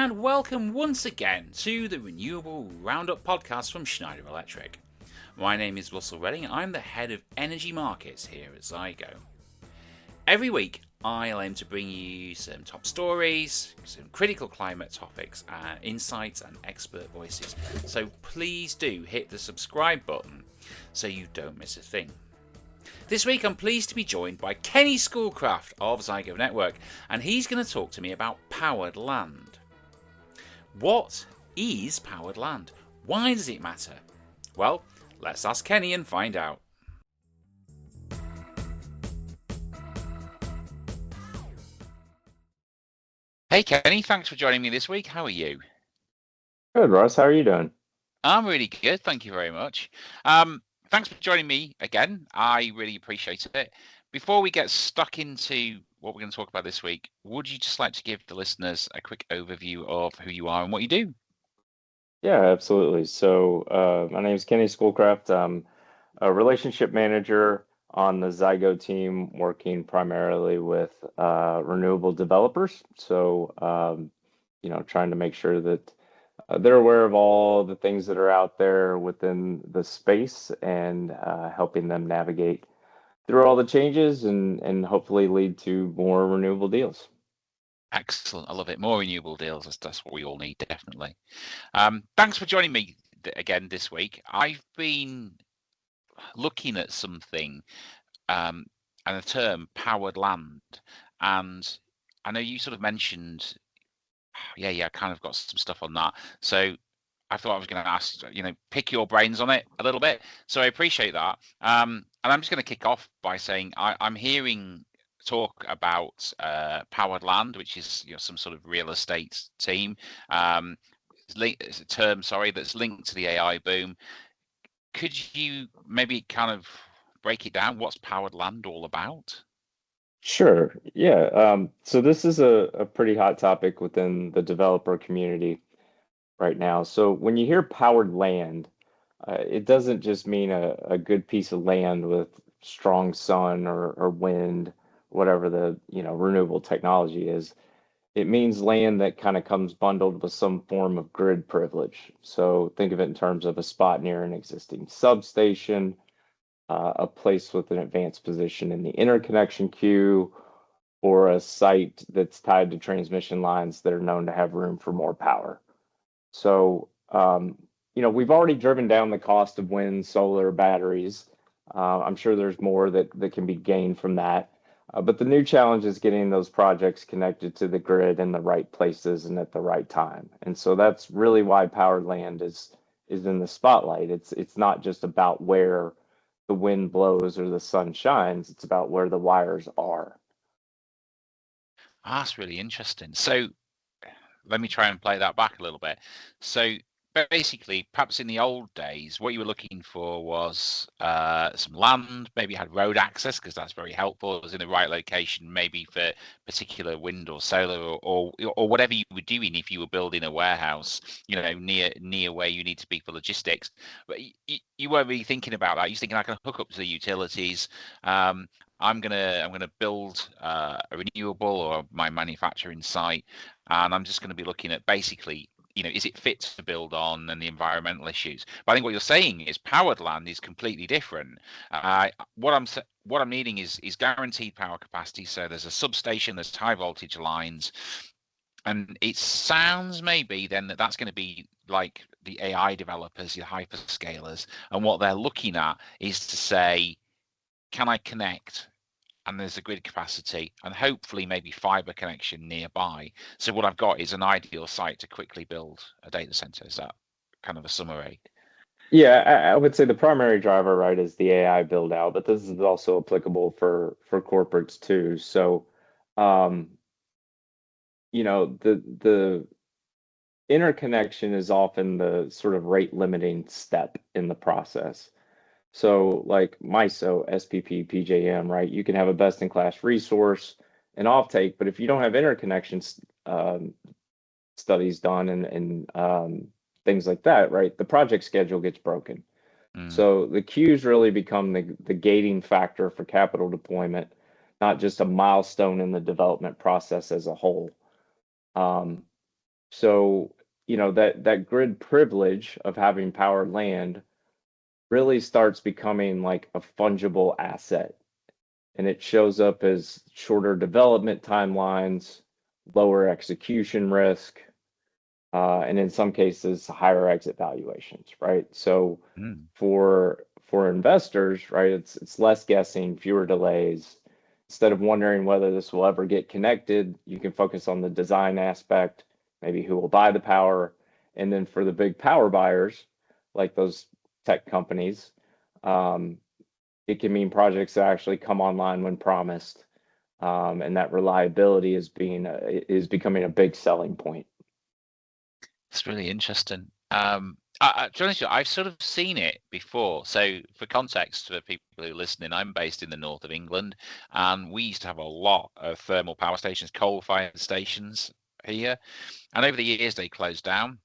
and welcome once again to the Renewable Roundup podcast from Schneider Electric. My name is Russell Redding and I'm the head of energy markets here at Zeigo. Every week I'll aim to bring you some top stories, some critical climate topics, insights and expert voices. So please do hit the subscribe button so you don't miss a thing. This week I'm pleased to be joined by Kenny Schoolcraft of Zeigo Network, and he's going to talk to me about powered land. What is powered land? Why does it matter? Well, let's ask Kenny and find out. Hey Kenny, thanks for joining me this week. How are you? Good, Russ. How are you doing? I'm really good, thank you very much. Thanks for joining me again. I really appreciate it. Before we get stuck into what we're going to talk about this week, would you just like to give the listeners a quick overview of who you are and what you do? Yeah, absolutely. So, my name is Kenny Schoolcraft. I'm a relationship manager on the Zeigo team, working primarily with renewable developers. So, trying to make sure that they're aware of all the things that are out there within the space and helping them navigate through all the changes and hopefully lead to more renewable deals. Excellent. I love it. More renewable deals. That's what we all need, definitely. Thanks for joining me again this week. I've been looking at something and a term, powered land. And I know you sort of mentioned, yeah, I kind of got some stuff on that. So I thought I was going to ask, pick your brains on it a little bit. So I appreciate that. And I'm just going to kick off by saying I'm hearing talk about powered land, which is some sort of real estate team. It's a term, that's linked to the AI boom. Could you maybe kind of break it down? What's powered land all about? Sure. Yeah. So this is a pretty hot topic within the developer community right now. So when you hear powered land, it doesn't just mean a good piece of land with strong sun or wind, whatever the, renewable technology is. It means land that kind of comes bundled with some form of grid privilege. So think of it in terms of a spot near an existing substation, a place with an advanced position in the interconnection queue, or a site that's tied to transmission lines that are known to have room for more power. So, we've already driven down the cost of wind, solar, batteries. I'm sure there's more that can be gained from that. But the new challenge is getting those projects connected to the grid in the right places and at the right time. And so that's really why powered land is in the spotlight. It's not just about where the wind blows or the sun shines, it's about where the wires are. That's really interesting. So let me try and play that back a little bit. So basically, perhaps in the old days, what you were looking for was some land, maybe you had road access because that's very helpful. It was in the right location, maybe for particular wind or solar or whatever you were doing if you were building a warehouse, near where you need to be for logistics. But you weren't really thinking about that. You're thinking I can hook up to the utilities. I'm gonna build a renewable or my manufacturing site, and I'm just going to be looking at basically, is it fit to build on and the environmental issues. But I think what you're saying is powered land is completely different. What I'm needing is guaranteed power capacity. So there's a substation, there's high voltage lines, and it sounds maybe then that's going to be like the AI developers, your hyperscalers, and what they're looking at is to say, can I connect? And there's a grid capacity and hopefully maybe fiber connection nearby. So what I've got is an ideal site to quickly build a data center. Is that kind of a summary? Yeah, I would say the primary driver, right, is the AI build out, but this is also applicable for corporates too. So, um, the interconnection is often the sort of rate limiting step in the process. So, like MISO, SPP, PJM, right, you can have a best in class resource and offtake, but if you don't have interconnections studies done and things like that, right, the project schedule gets broken. So the queues really become the gating factor for capital deployment, not just a milestone in the development process as a whole. Um, So, that grid privilege of having powered land really starts becoming like a fungible asset. And it shows up as shorter development timelines, lower execution risk, and in some cases, higher exit valuations, right? So Mm. for investors, right, it's less guessing, fewer delays. Instead of wondering whether this will ever get connected, you can focus on the design aspect, maybe who will buy the power, and then for the big power buyers, like those tech companies, um, it can mean projects that actually come online when promised, and that reliability is becoming a big selling point. It's really interesting. To be honest with you, I've sort of seen it before. So, for context, for people who are listening, I'm based in the north of England, and we used to have a lot of thermal power stations, coal-fired stations here. And over the years, they closed down.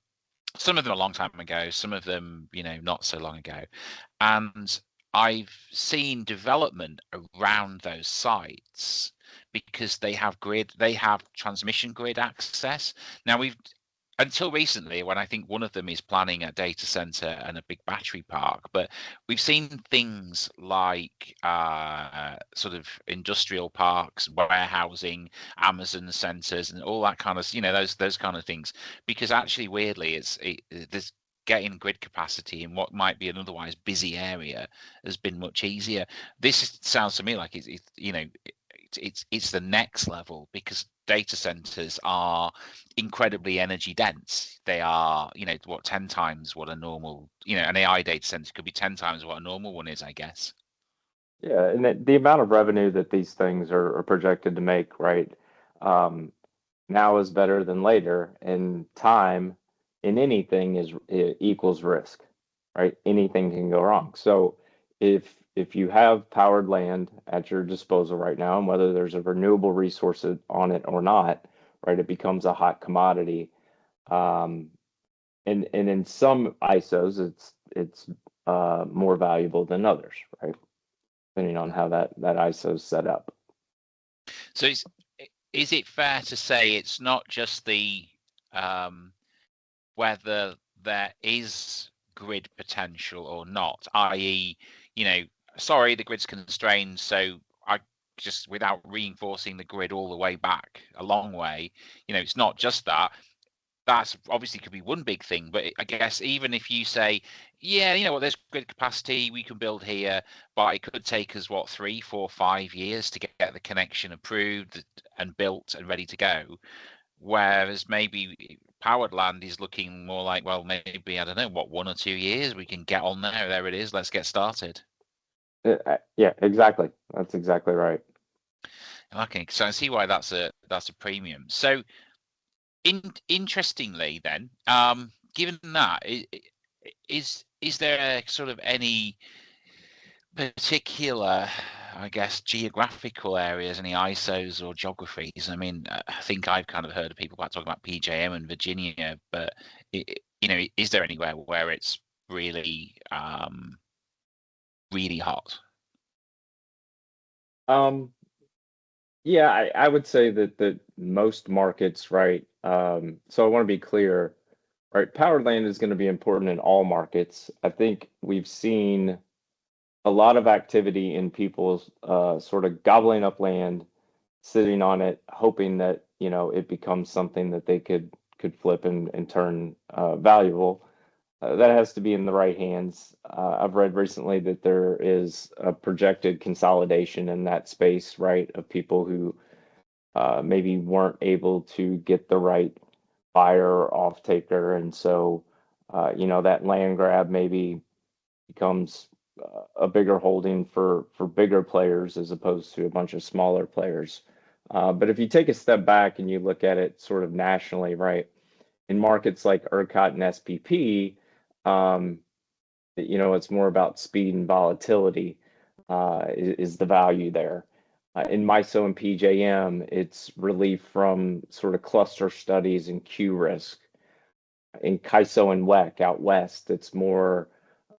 Some of them a long time ago, some of them, not so long ago. And I've seen development around those sites because they have transmission grid access. Now we've until recently, when I think one of them is planning a data center and a big battery park, but we've seen things like sort of industrial parks, warehousing, Amazon centers, and all that kind of, those kind of things. Because actually, weirdly, there's getting grid capacity in what might be an otherwise busy area has been much easier. This sounds to me like it's the next level because data centers are incredibly energy dense. They are, 10 times what a normal, an AI data center could be 10 times what a normal one is, I guess. Yeah, and the amount of revenue that these things are projected to make, right? Um, Now is better than later, and time in anything equals risk, right? Anything can go wrong. So if you have powered land at your disposal right now, and whether there's a renewable resource on it or not, right, it becomes a hot commodity. Um, and in some ISOs, it's more valuable than others, right? Depending on how that ISO is set up. So is it fair to say it's not just the um, whether there is grid potential or not, i.e., sorry, the grid's constrained, so I just without reinforcing the grid all the way back a long way, it's not just that. That's obviously could be one big thing, but I guess even if you say, yeah, there's grid capacity, we can build here, but it could take us 3, 4, 5 years to get the connection approved and built and ready to go. Whereas maybe powered land is looking more like, well, maybe, I don't know, 1 or 2 years we can get on there. There it is. Let's get started. Yeah, exactly. That's exactly right. Okay, so I see why that's a premium. So interestingly, then, given that, is there sort of any particular, I guess, geographical areas, any ISOs or geographies? I mean, I think I've kind of heard of people about talking about PJM and Virginia, but is there anywhere where it's really, really hot? Um, yeah, I would say that most markets, right? So I want to be clear, right? Powered land is going to be important in all markets. I think we've seen a lot of activity in people's sort of gobbling up land, sitting on it, hoping that it becomes something that they could flip and turn valuable. That has to be in the right hands. I've read recently that there is a projected consolidation in that space, right, of people who maybe weren't able to get the right buyer or off taker, and so that land grab maybe becomes a bigger holding for bigger players as opposed to a bunch of smaller players. But if you take a step back and you look at it sort of nationally, right, in markets like ERCOT and SPP, um, it's more about speed and volatility is the value there. In MISO and PJM, it's relief from sort of cluster studies and queue risk. In CAISO and WEC out west, it's more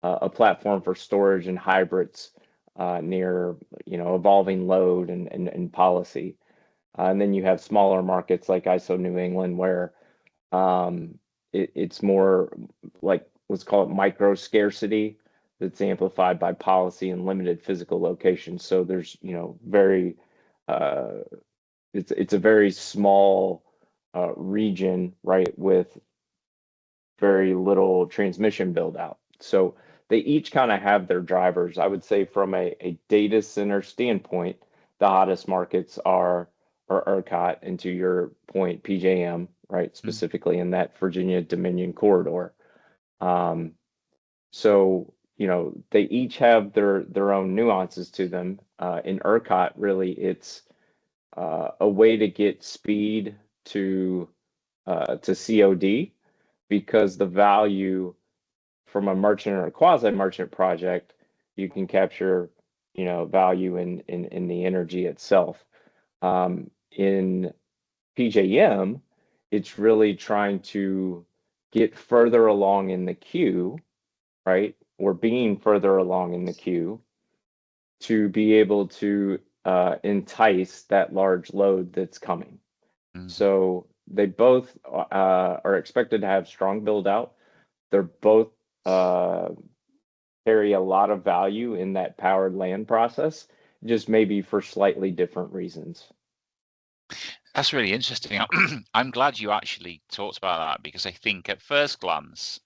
a platform for storage and hybrids near evolving load and policy. And then you have smaller markets like ISO New England where It's more like, let's call it micro scarcity that's amplified by policy and limited physical location. So there's, very uh, it's a very small region, right, with very little transmission build out. So they each kind of have their drivers. I would say from a data center standpoint, the hottest markets are ERCOT, and to your point, PJM, right, Mm. specifically in that Virginia Dominion corridor. Um, so, they each have their own nuances to them. In ERCOT, really, it's a way to get speed to COD, because the value from a merchant or a quasi-merchant project, you can capture, value in the energy itself. In PJM, it's really trying to get further along in the queue, right? Or being further along in the queue to be able to entice that large load that's coming. Mm. So they both are expected to have strong build out. They're both uh, carry a lot of value in that powered land process, just maybe for slightly different reasons. That's really interesting. I'm glad you actually talked about that, because I think at first glance,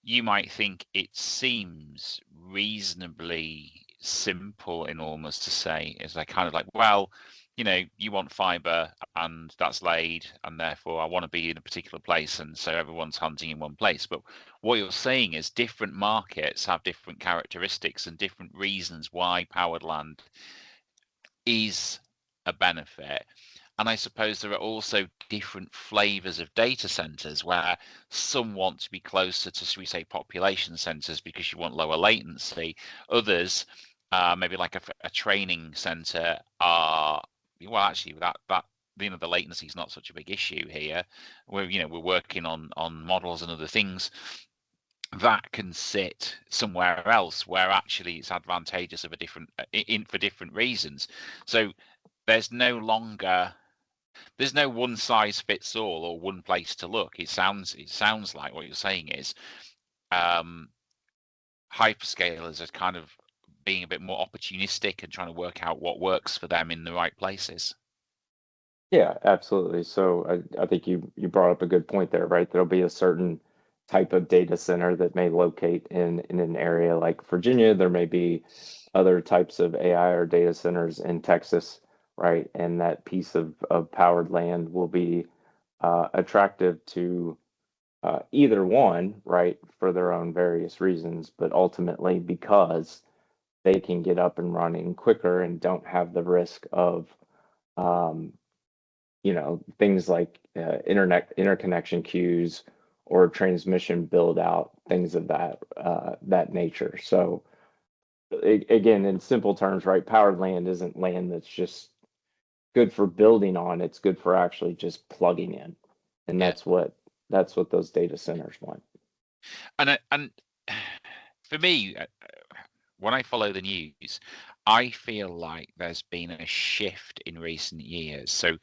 you might think it seems reasonably simple in almost to say, it's like kind of like, well, you want fiber and that's laid, and therefore I want to be in a particular place, and so everyone's hunting in one place. But what you're saying is different markets have different characteristics and different reasons why powered land is a benefit. And I suppose there are also different flavors of data centers, where some want to be closer to, should we say, population centers because you want lower latency. Others, maybe like a training center, are, well, actually that the latency is not such a big issue here. We're working on models and other things that can sit somewhere else where actually it's advantageous of a different for different reasons. So there's no longer there's no one size fits all or one place to look. It sounds like what you're saying is um, hyperscalers are kind of being a bit more opportunistic and trying to work out what works for them in the right places. Yeah, absolutely. So I think you brought up a good point there, right? There'll be a certain type of data center that may locate in an area like Virginia. There may be other types of AI or data centers in Texas, right? And that piece of powered land will be attractive to either one, right, for their own various reasons, but ultimately because they can get up and running quicker and don't have the risk of um, things like interconnection queues or transmission build out, things of that nature. So again, in simple terms, right, powered land isn't land that's just good for building on, it's good for actually just plugging in. And Yeah, that's what those data centers want. and for me, when I follow the news, I feel like there's been a shift in recent years. So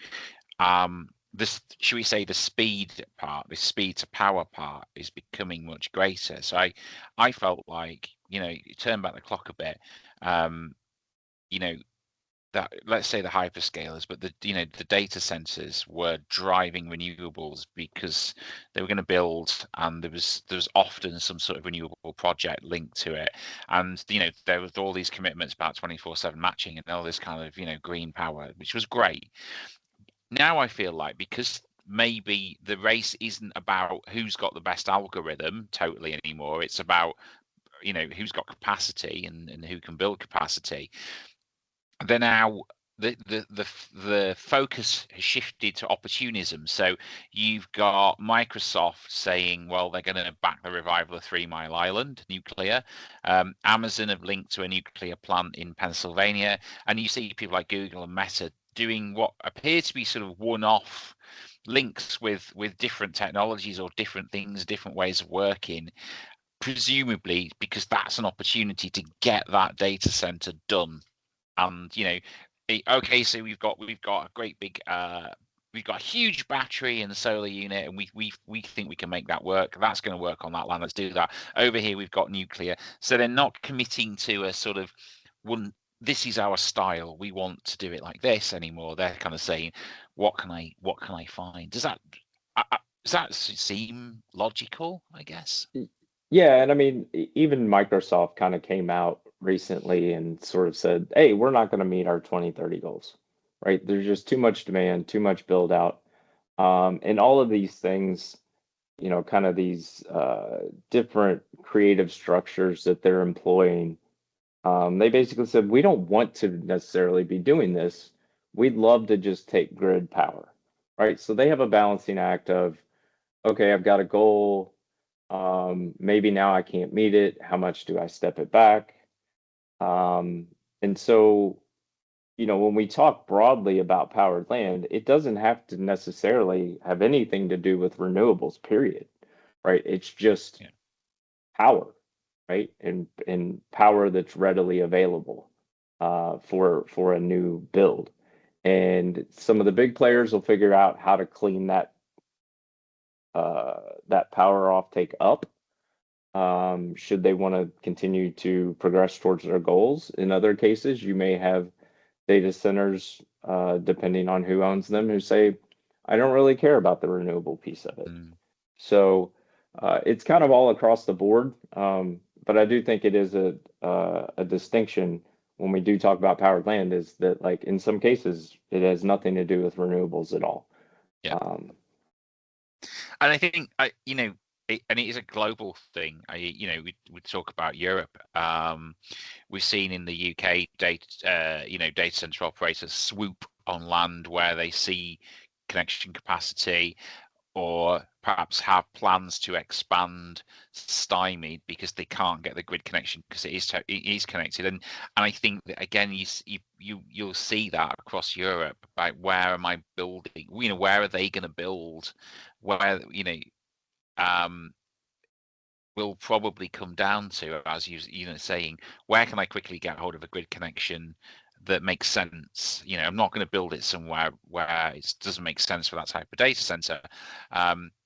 this, should we say, the speed to power part is becoming much greater. So I felt like, you turn back the clock a bit, um, you know, that, let's say, the hyperscalers, but the data centers were driving renewables because they were going to build, and there was often some sort of renewable project linked to it, and there was all these commitments about 24/7 matching and all this kind of green power, which was great. Now I feel like, because maybe the race isn't about who's got the best algorithm totally anymore, it's about who's got capacity and who can build capacity. They're now the focus has shifted to opportunism. So you've got Microsoft saying, well, they're going to back the revival of 3 Mile Island nuclear. Amazon have linked to a nuclear plant in Pennsylvania, and you see people like Google and Meta doing what appear to be sort of one-off links with different technologies or different things, different ways of working, presumably because that's an opportunity to get that data center done. And okay, so we've got a great big we've got a huge battery and solar unit, and we think we can make that work. That's going to work on that land. Let's do that. Over here, we've got nuclear. So they're not committing to a sort of one. This is our style. We want to do it like this anymore. They're kind of saying, what can I find? Does that seem logical? I guess. Yeah, and I mean, even Microsoft kind of came out recently and sort of said, "Hey, we're not going to meet our 2030 goals." Right? There's just too much demand, too much build out. And all of these things, kind of these different creative structures that they're employing, they basically said, we don't want to necessarily be doing this. We'd love to just take grid power, right? So they have a balancing act of, okay, I've got a goal. Maybe now I can't meet it. How much do I step it back? And so, when we talk broadly about powered land, it doesn't have to necessarily have anything to do with renewables, period, right? It's just Yeah. power, right? And power that's readily available for a new build. And some of the big players will figure out how to clean that power offtake up, should they want to continue to progress towards their goals. In other cases, you may have data centers, depending on who owns them, who say, I don't really care about the renewable piece of it. Mm. So it's kind of all across the board. But I do think it is a distinction when we do talk about powered land, is that, like, in some cases it has nothing to do with renewables at all. Yeah. And I think and it is a global thing. We talk about Europe. We've seen in the UK data center operators swoop on land where they see connection capacity, or perhaps have plans to expand stymied because they can't get the grid connection because it is connected. And I think that, again, you'll see that across Europe. Like, where am I building? Where are they going to build? Where will probably come down to, as saying, where can I quickly get hold of a grid connection that makes sense? I'm not going to build it somewhere where it doesn't make sense for that type of data center.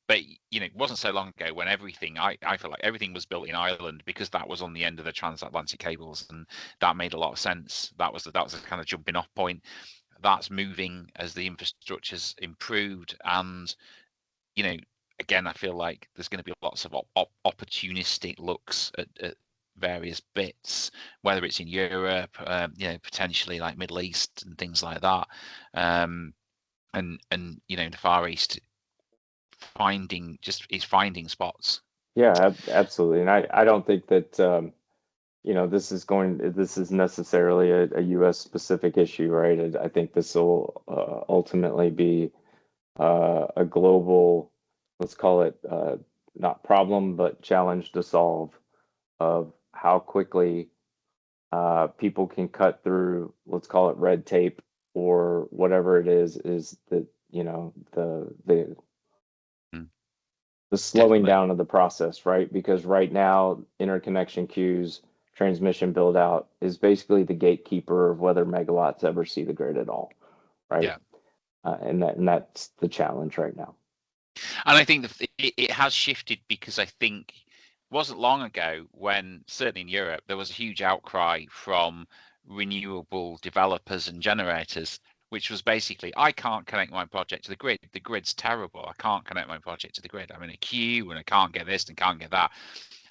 But it wasn't so long ago when everything, I feel like everything was built in Ireland, because that was on the end of the transatlantic cables, and that made a lot of sense. That was the kind of jumping off point. That's moving as the infrastructure's improved, and again, I feel like there's going to be lots of opportunistic looks at various bits, whether it's in Europe, potentially like Middle East and things like that, and the Far East, finding spots. Yeah, absolutely. And I don't think that this is necessarily a US specific issue, right? I think this will ultimately be a global, let's call it, not problem, but challenge to solve, of how quickly people can cut through, let's call it red tape, or whatever it is that, the Mm, slowing definitely. down of the process, right? Because right now, interconnection queues, transmission build out is basically the gatekeeper of whether megawatts ever see the grid at all, right? Yeah. And that's the challenge right now. And I think it has shifted, because I think it wasn't long ago when, certainly in Europe, there was a huge outcry from renewable developers and generators, which was basically, I can't connect my project to the grid. The grid's terrible. I can't connect my project to the grid. I'm in a queue and I can't get this and can't get that.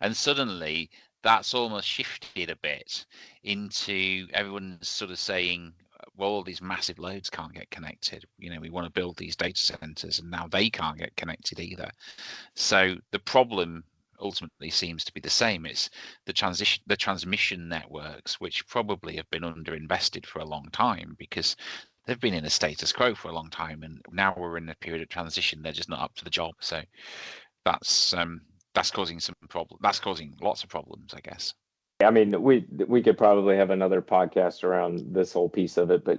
And suddenly that's almost shifted a bit into everyone's sort of saying, well, all these massive loads can't get connected. We want to build these data centers, and now they can't get connected either. So the problem ultimately seems to be the same. It's the transmission networks, which probably have been underinvested for a long time, because they've been in a status quo for a long time, and now we're in a period of transition. They're just not up to the job. So that's causing some problem. That's causing lots of problems, I guess. I mean, we could probably have another podcast around this whole piece of it, but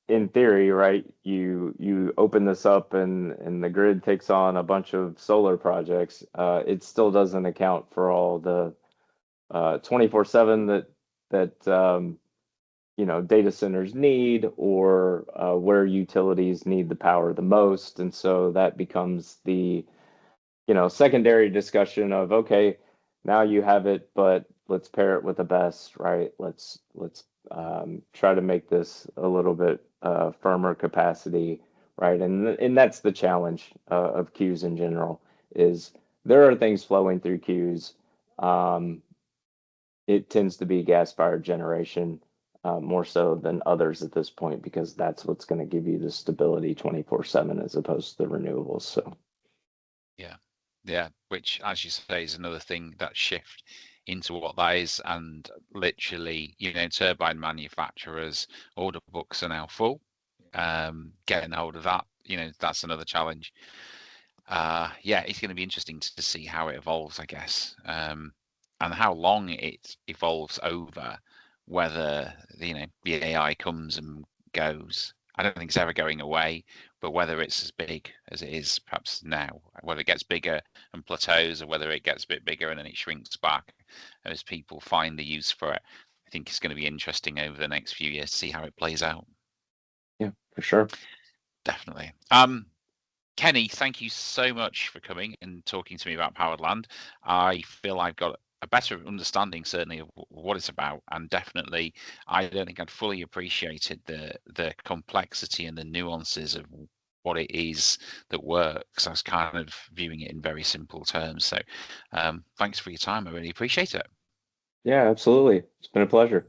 in theory, right? You open this up, and the grid takes on a bunch of solar projects. It still doesn't account for all the 24/7 that data centers need, or where utilities need the power the most. And so that becomes the secondary discussion of, okay, now you have it, but let's pair it with the best, right? Let's try to make this a little bit firmer capacity, right? And that's the challenge of queues in general, is there are things flowing through queues. Um, it tends to be gas-fired generation more so than others at this point, because that's what's going to give you the stability 24/7 as opposed to the renewables. So Yeah, yeah. Which, as you say, is another thing, that shift into what that is, and literally, turbine manufacturers' order books are now full. Getting hold of that, that's another challenge. Yeah, it's going to be interesting to see how it evolves, I guess, and how long it evolves over. Whether the AI comes and goes, I don't think it's ever going away. But whether it's as big as it is perhaps now, whether it gets bigger and plateaus, or whether it gets a bit bigger and then it shrinks back as people find the use for it, I think it's going to be interesting over the next few years to see how it plays out. yeah, for sure. Definitely. Kenny, thank you so much for coming and talking to me about Powered Land. I feel I've got a better understanding, certainly, of what it's about, and definitely, I don't think I'd fully appreciated the complexity and the nuances of what it is that works. I was kind of viewing it in very simple terms. So, thanks for your time. I really appreciate it. Yeah, absolutely. It's been a pleasure.